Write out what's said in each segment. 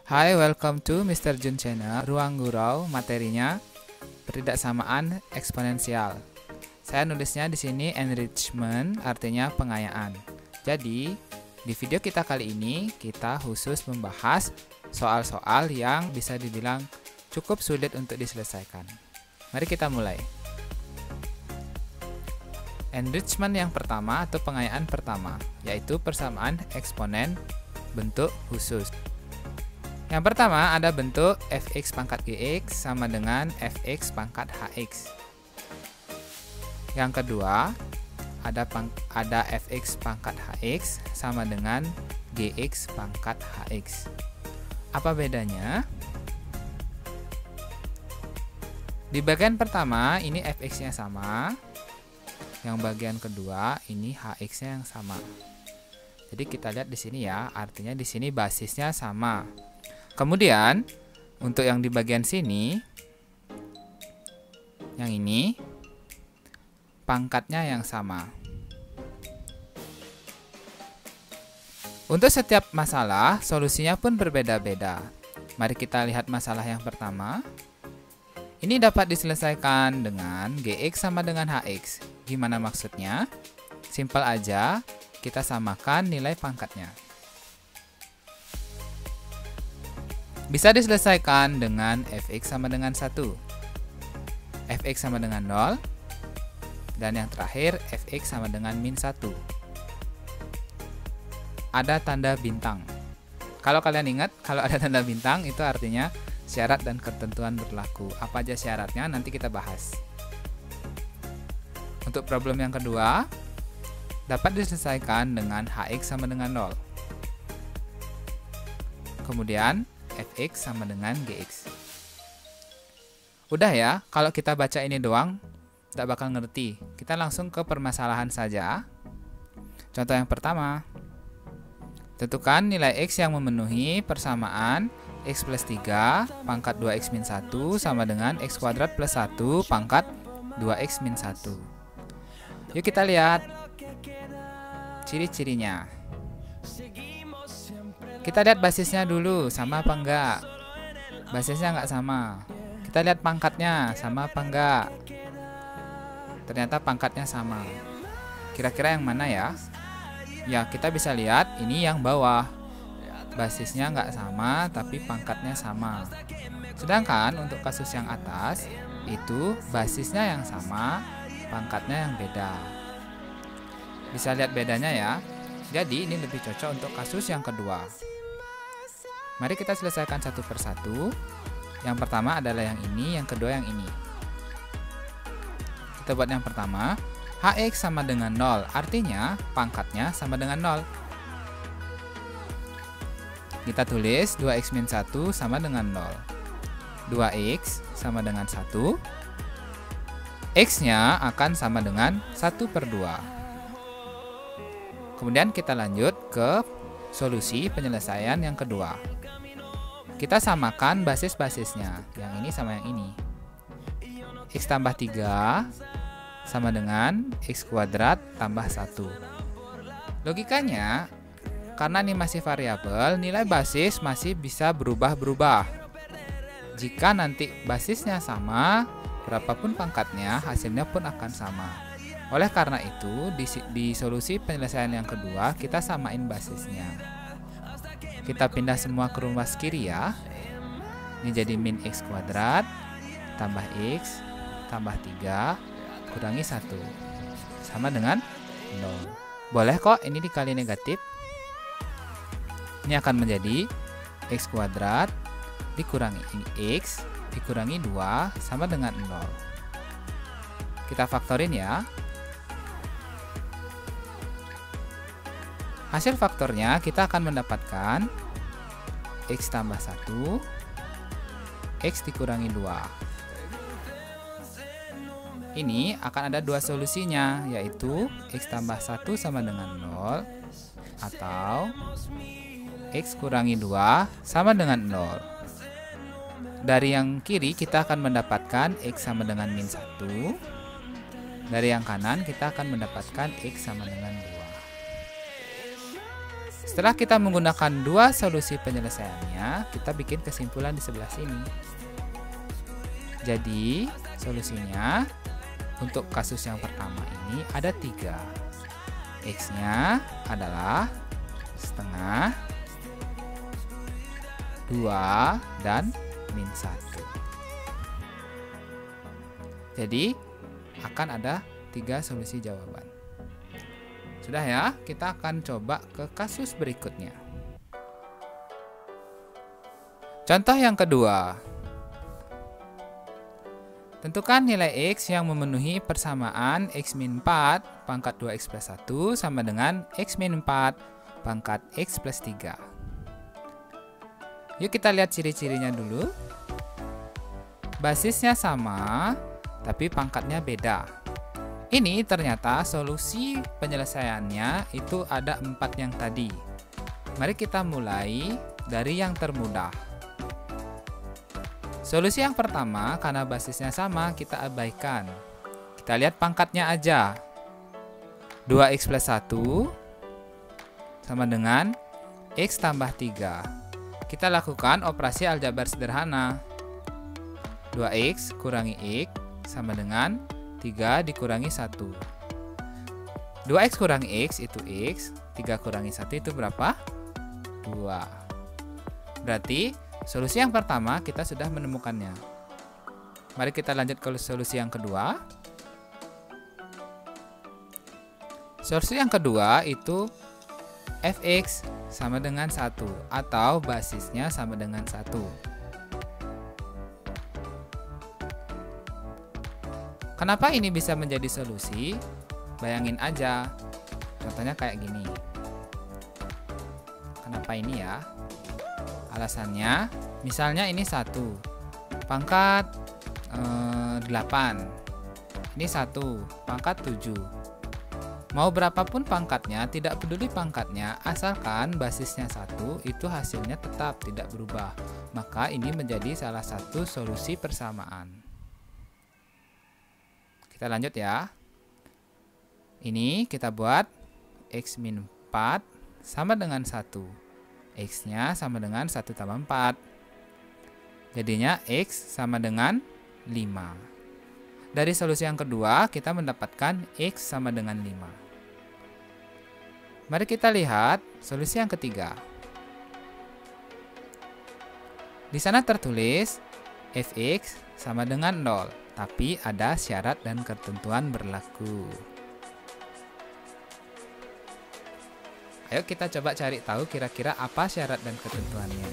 Hai, welcome to Mr. Jun Channel. Ruang gurau materinya pertidaksamaan eksponensial. Saya nulisnya di sini enrichment, artinya pengayaan. Jadi, di video kita kali ini kita khusus membahas soal-soal yang bisa dibilang cukup sulit untuk diselesaikan. Mari kita mulai. Enrichment yang pertama atau pengayaan pertama, yaitu persamaan eksponen bentuk khusus. Yang pertama ada bentuk fx pangkat gx sama dengan fx pangkat hx. Yang kedua ada fx pangkat hx sama dengan gx pangkat hx. Apa bedanya? Di bagian pertama ini fx-nya sama. Yang bagian kedua ini hx-nya yang sama. Jadi kita lihat di sini ya, artinya di sini basisnya sama. Kemudian untuk yang di bagian sini, yang ini pangkatnya yang sama. Untuk setiap masalah solusinya pun berbeda-beda. Mari kita lihat masalah yang pertama. Ini dapat diselesaikan dengan gx sama dengan hx. Gimana maksudnya? Simpel aja, kita samakan nilai pangkatnya. Bisa diselesaikan dengan fx sama dengan 1, fx sama dengan 0, dan yang terakhir fx sama dengan min 1. Ada tanda bintang. Kalau kalian ingat, kalau ada tanda bintang itu artinya syarat dan ketentuan berlaku. Apa aja syaratnya nanti kita bahas. Untuk problem yang kedua, dapat diselesaikan dengan hx sama dengan 0. Kemudian fx sama dengan gx. Udah ya, kalau kita baca ini doang tidak bakal ngerti. Kita langsung ke permasalahan saja. Contoh yang pertama, tentukan nilai x yang memenuhi persamaan x plus 3 pangkat 2x min 1 sama dengan x kuadrat plus 1 pangkat 2x min 1. Yuk kita lihat ciri-cirinya. Kita lihat basisnya dulu, sama apa enggak? Basisnya enggak sama. Kita lihat pangkatnya, sama apa enggak? Ternyata pangkatnya sama. Kira-kira yang mana ya? Ya, kita bisa lihat ini yang bawah. Basisnya enggak sama, tapi pangkatnya sama. Sedangkan untuk kasus yang atas, itu basisnya yang sama, pangkatnya yang beda. Bisa lihat bedanya ya. Jadi ini lebih cocok untuk kasus yang kedua. Mari kita selesaikan satu persatu. Yang pertama adalah yang ini, yang kedua yang ini. Kita buat yang pertama, hx sama dengan 0, artinya pangkatnya sama dengan 0. Kita tulis 2x min 1 sama dengan 0. 2x sama dengan 1. X-nya akan sama dengan 1/2. Kemudian kita lanjut ke solusi penyelesaian yang kedua. Kita samakan basis-basisnya, yang ini sama yang ini. X tambah 3 sama dengan x kuadrat tambah 1. Logikanya, karena ini masih variabel, nilai basis masih bisa berubah-berubah. Jika nanti basisnya sama, berapapun pangkatnya, hasilnya pun akan sama. Oleh karena itu, di solusi penyelesaian yang kedua, kita samain basisnya. Kita pindah semua ke ruas kiri ya. Ini jadi min x kuadrat tambah x tambah 3 kurangi 1 sama dengan 0. Boleh kok ini dikali negatif. Ini akan menjadi x kuadrat dikurangi x dikurangi 2 sama dengan 0. Kita faktorin ya. Hasil faktornya kita akan mendapatkan x tambah 1 x dikurangi 2. Ini akan ada dua solusinya, yaitu x tambah 1 sama dengan 0 atau x kurangi 2 sama dengan 0. Dari yang kiri kita akan mendapatkan x sama dengan min 1. Dari yang kanan kita akan mendapatkan x sama dengan 2. Setelah kita menggunakan dua solusi penyelesaiannya, kita bikin kesimpulan di sebelah sini. Jadi, solusinya untuk kasus yang pertama ini ada 3. X-nya adalah setengah, 2, dan min 1. Jadi, akan ada 3 solusi jawaban. Sudah ya, kita akan coba ke kasus berikutnya. Contoh yang kedua. Tentukan nilai X yang memenuhi persamaan X min 4 pangkat 2X plus 1 sama dengan X min 4 pangkat X plus 3. Yuk kita lihat ciri-cirinya dulu. Basisnya sama, tapi pangkatnya beda. Ini ternyata solusi penyelesaiannya itu ada 4 yang tadi. Mari kita mulai dari yang termudah. Solusi yang pertama, karena basisnya sama, kita abaikan. Kita lihat pangkatnya aja. 2X plus 1 sama dengan X tambah 3. Kita lakukan operasi aljabar sederhana. 2X kurangi X sama dengan 3 dikurangi 1. 2X kurangi X itu X, 3 kurangi 1 itu berapa? 2. Berarti solusi yang pertama kita sudah menemukannya. Mari kita lanjut ke solusi yang kedua. Solusi yang kedua itu fx sama dengan 1 atau basisnya sama dengan 1. Kenapa ini bisa menjadi solusi? Bayangin aja. Contohnya kayak gini. Kenapa ini ya? Alasannya, misalnya ini 1 pangkat 8, ini 1 pangkat 7. Mau berapapun pangkatnya, tidak peduli pangkatnya, asalkan basisnya 1, itu hasilnya tetap tidak berubah. Maka ini menjadi salah satu solusi persamaan. Kita lanjut ya. Ini kita buat X min 4 sama dengan 1. X-nya sama dengan 1 tambah 4. Jadinya X sama dengan 5. Dari solusi yang kedua, kita mendapatkan X sama dengan 5. Mari kita lihat solusi yang ketiga. Di sana tertulis fx sama dengan 0, tapi ada syarat dan ketentuan berlaku. Ayo kita coba cari tahu kira-kira apa syarat dan ketentuannya.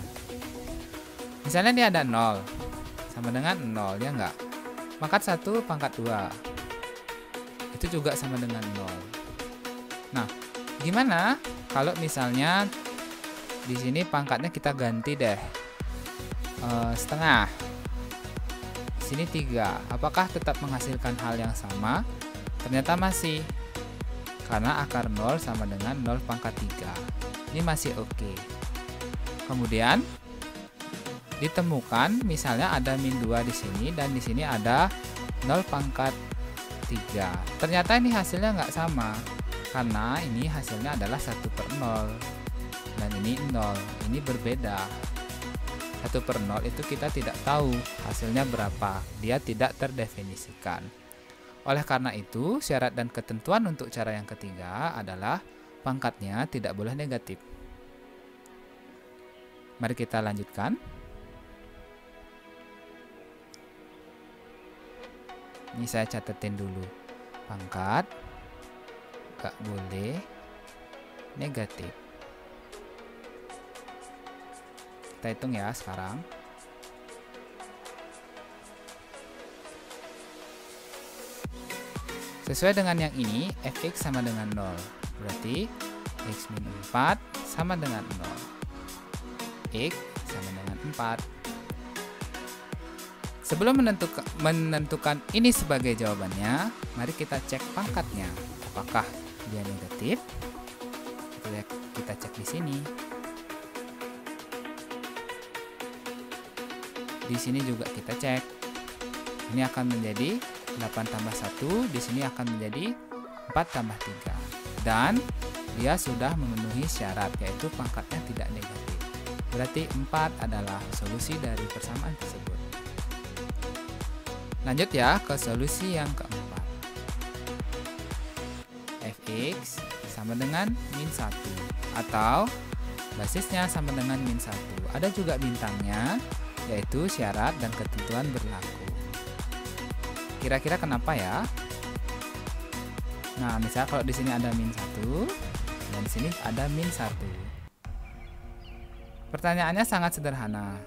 Misalnya ini ada 0 sama dengan 0, ya enggak? Pangkat 1 pangkat 2 itu juga sama dengan 0. Nah, gimana kalau misalnya di sini pangkatnya kita ganti deh setengah, di sini 3. Apakah tetap menghasilkan hal yang sama? Ternyata masih, karena akar 0 sama dengan 0 pangkat 3. Ini masih oke. Kemudian ditemukan misalnya ada min 2 di sini dan di sini ada 0 pangkat 3. Ternyata ini hasilnya nggak sama, karena ini hasilnya adalah 1/0 dan ini 0. Ini berbeda. 1/0 itu kita tidak tahu hasilnya berapa, dia tidak terdefinisikan. Oleh karena itu, syarat dan ketentuan untuk cara yang ketiga adalah pangkatnya tidak boleh negatif. Mari kita lanjutkan. Ini saya catetin dulu. Pangkat nggak boleh negatif. Kita hitung ya sekarang. Sesuai dengan yang ini, fx sama dengan 0. Berarti x min 4 sama dengan 0. X sama dengan 4. Sebelum menentukan ini sebagai jawabannya, mari kita cek pangkatnya. Apakah dia negatif? Kita cek di sini. Di sini juga kita cek. Ini akan menjadi 8 tambah 1, di sini akan menjadi 4 tambah 3. Dan dia sudah memenuhi syarat, yaitu pangkatnya tidak negatif. Berarti 4 adalah solusi dari persamaan tersebut. Lanjut ya ke solusi yang keempat. Fx sama dengan min 1 atau basisnya sama dengan min 1. Ada juga bintangnya, yaitu syarat dan ketentuan berlaku. Kira-kira kenapa ya? Nah, misalnya kalau di sini ada min 1 dan di sini ada min 1. Pertanyaannya sangat sederhana.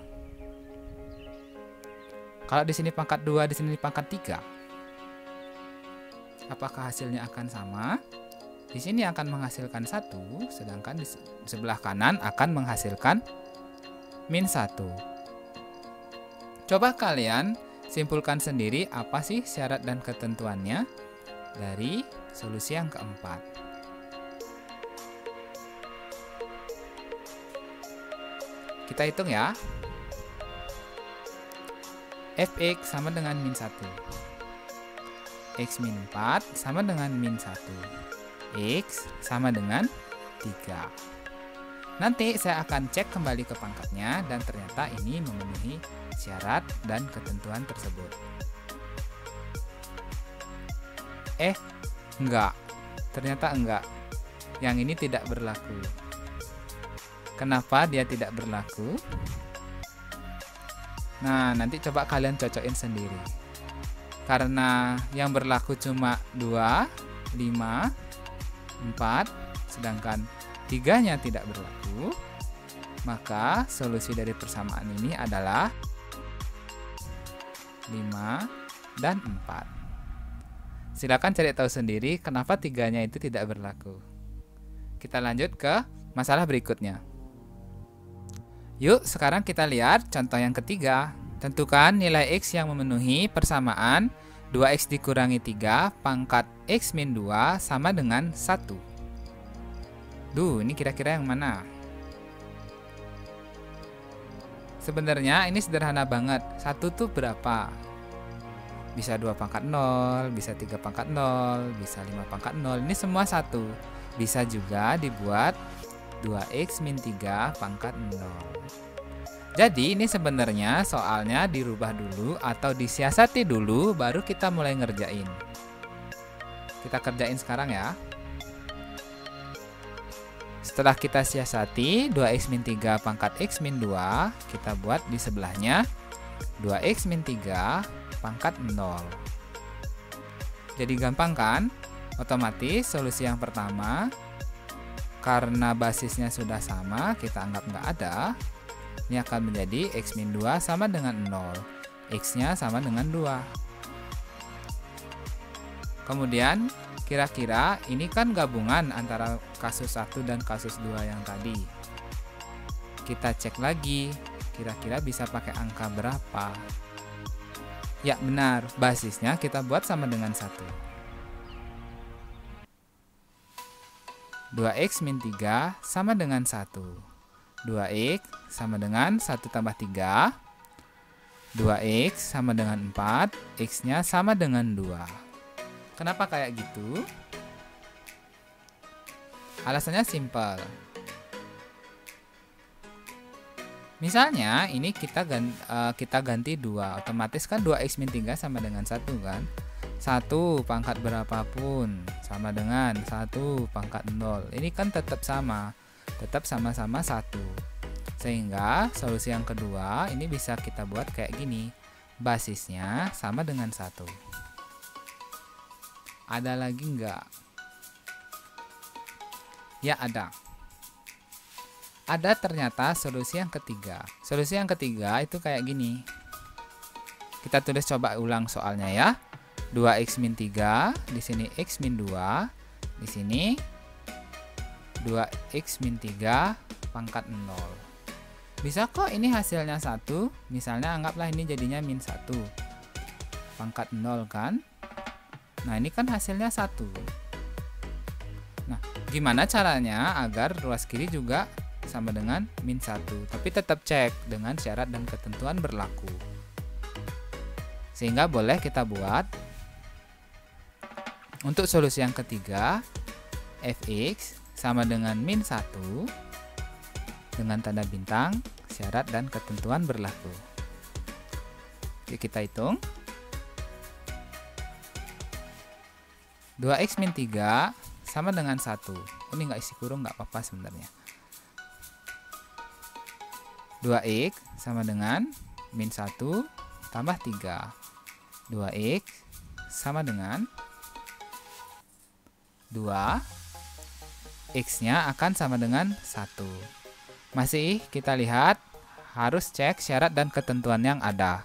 Kalau di sini pangkat 2, di sini pangkat 3, apakah hasilnya akan sama? Di sini akan menghasilkan 1, sedangkan di sebelah kanan akan menghasilkan min 1. Coba kalian simpulkan sendiri apa sih syarat dan ketentuannya dari solusi yang keempat. Kita hitung ya. Fx sama dengan min 1. X min 4 sama dengan min 1. X sama dengan 3. Nanti saya akan cek kembali ke pangkatnya dan ternyata ini memenuhi syarat dan ketentuan tersebut. Enggak. Ternyata enggak. Yang ini tidak berlaku. Kenapa dia tidak berlaku? Nah, nanti coba kalian cocokin sendiri. Karena yang berlaku cuma 2, 5, 4, sedangkan 3-nya tidak berlaku, maka solusi dari persamaan ini adalah 5 dan 4. Silakan cari tahu sendiri kenapa 3-nya itu tidak berlaku. Kita lanjut ke masalah berikutnya. Yuk, sekarang kita lihat contoh yang ketiga. Tentukan nilai X yang memenuhi persamaan 2X dikurangi 3 pangkat X min 2 sama dengan 1. Ini kira-kira yang mana? Sebenarnya ini sederhana banget. 1 tuh berapa? Bisa 2 pangkat 0, bisa 3 pangkat 0, bisa 5 pangkat 0. Ini semua 1. Bisa juga dibuat 2X min 3 pangkat 0. Jadi ini sebenarnya soalnya dirubah dulu atau disiasati dulu baru kita mulai ngerjain. Kita kerjain sekarang ya. Setelah kita siasati 2X min 3 pangkat X min 2, kita buat di sebelahnya 2X min 3 pangkat 0. Jadi gampang kan? Otomatis solusi yang pertama, karena basisnya sudah sama, kita anggap nggak ada. Ini akan menjadi X min 2 sama dengan 0. X-nya sama dengan 2. Kemudian, kira-kira ini kan gabungan antara kasus 1 dan kasus 2 yang tadi. Kita cek lagi, kira-kira bisa pakai angka berapa? Ya benar, basisnya kita buat sama dengan 1. 2X min 3 sama dengan 1. 2X sama dengan 1 tambah 3. 2X sama dengan 4. X-nya sama dengan 2. Kenapa kayak gitu? Alasannya simpel. Misalnya ini kita ganti 2. Otomatis kan 2X min 3 sama dengan 1 kan? 1 pangkat berapapun sama dengan 1 pangkat 0. Ini kan tetap sama. Tetap sama-sama 1. Sehingga solusi yang kedua ini bisa kita buat kayak gini. Basisnya sama dengan 1. Ada lagi enggak? Ya ada. Ada ternyata solusi yang ketiga. Solusi yang ketiga itu kayak gini. Kita tulis coba ulang soalnya ya. 2X min 3, di sini X min 2, di sini 2X min 3 pangkat 0. Bisa kok ini hasilnya 1, misalnya anggaplah ini jadinya min 1. Pangkat 0 kan? Nah ini kan hasilnya 1. Nah gimana caranya agar ruas kiri juga sama dengan min 1, tapi tetap cek dengan syarat dan ketentuan berlaku. Sehingga boleh kita buat untuk solusi yang ketiga, Fx sama dengan min 1 dengan tanda bintang, syarat dan ketentuan berlaku. Oke, kita hitung. 2x min 3 sama dengan 1. Ini nggak isi kurung, nggak apa-apa sebenarnya. 2x sama dengan min 1 tambah 3. 2x sama dengan 2. X-nya akan sama dengan 1. Masih kita lihat, harus cek syarat dan ketentuan yang ada.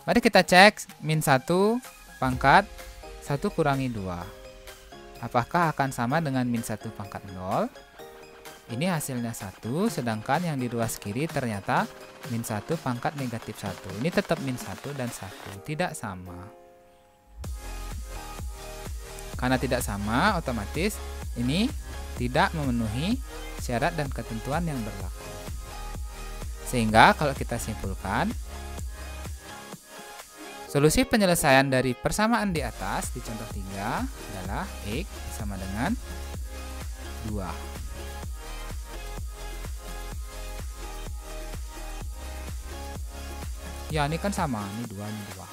Mari kita cek min 1 pangkat 1 kurangi 2. Apakah akan sama dengan min 1 pangkat 0? Ini hasilnya 1, sedangkan yang di ruas kiri ternyata min 1 pangkat negatif 1. Ini tetap min 1 dan 1, tidak sama. Karena tidak sama, otomatis ini tidak memenuhi syarat dan ketentuan yang berlaku. Sehingga kalau kita simpulkan, solusi penyelesaian dari persamaan di atas di contoh 3 adalah X sama dengan 2. Ya, ini kan sama, ini 2, ini 2.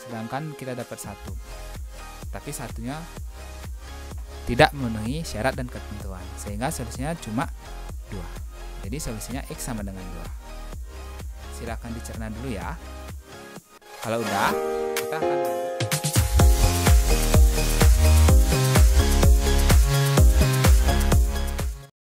Sedangkan kita dapat 1. Tapi satunya tidak memenuhi syarat dan ketentuan. Sehingga solusinya cuma 2. Jadi solusinya X sama dengan 2. Silakan dicerna dulu ya. Kalau udah, kita akan